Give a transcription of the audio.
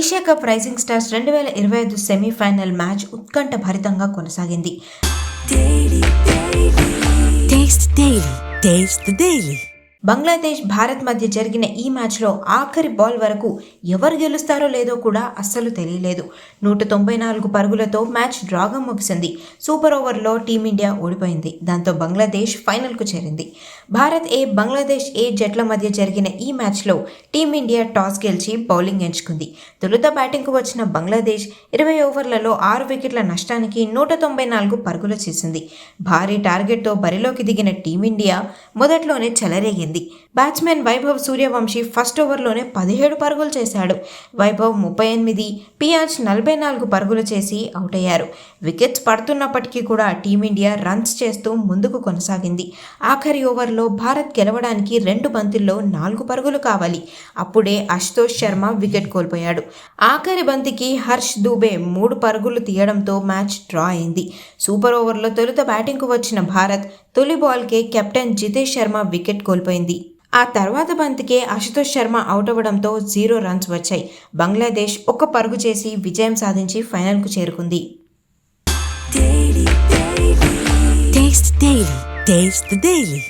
Asia cup rising stars 2025 semifinal match ఉత్కంఠ భరితంగా కొనసాగింది. బంగ్లాదేశ్ భారత్ మధ్య జరిగిన ఈ మ్యాచ్లో ఆఖరి బాల్ వరకు ఎవరు గెలుస్తారో లేదో కూడా అస్సలు తెలియలేదు. 194 పరుగులతో మ్యాచ్ డ్రాగా ముగిసింది. సూపర్ ఓవర్లో టీమిండియా ఓడిపోయింది. దాంతో బంగ్లాదేశ్ ఫైనల్కు చేరింది. భారత్ ఏ, బంగ్లాదేశ్ ఏ జట్ల మధ్య జరిగిన ఈ మ్యాచ్లో టీమిండియా టాస్ గెలిచి బౌలింగ్ ఎంచుకుంది. తొలుత బ్యాటింగ్కు వచ్చిన బంగ్లాదేశ్ 20 ఓవర్లలో 6 వికెట్ల నష్టానికి 194 పరుగులు చేసింది. భారీ టార్గెట్తో బరిలోకి దిగిన టీమిండియా మొదట్లోనే చెలరేగింది. బ్యాట్స్మెన్ వైభవ్ సూర్యవంశీ ఫస్ట్ ఓవర్లోనే 17 పరుగులు చేశాడు. వైభవ్ 38, పియాజ్ 44 పరుగులు చేసి అవుట్ అయ్యారు. వికెట్స్ పడుతున్నప్పటికీ కూడా టీమిండియా రన్స్ చేస్తూ ముందుకు కొనసాగింది. ఆఖరి ఓవర్లో భారత్ గెలవడానికి 2 బంతుల్లో 4 పరుగులు కావాలి. అప్పుడే అశుతోష్ శర్మ వికెట్ కోల్పోయాడు. ఆఖరి బంతికి హర్ష్ దూబే 3 పరుగులు తీయడంతో మ్యాచ్ డ్రా అయింది. సూపర్ ఓవర్లో తొలుత బ్యాటింగ్కు వచ్చిన భారత్ తొలి బాల్కే కెప్టెన్ జితేష్ శర్మ వికెట్ కోల్పోయింది. ఆ తర్వాత బంతికే అశుతోష్ శర్మ అవుట్ అవ్వడంతో 0 రన్స్ వచ్చాయి. బంగ్లాదేశ్ 1 పరుగు చేసి విజయం సాధించి ఫైనల్కు చేరుకుంది. Taste the Daily.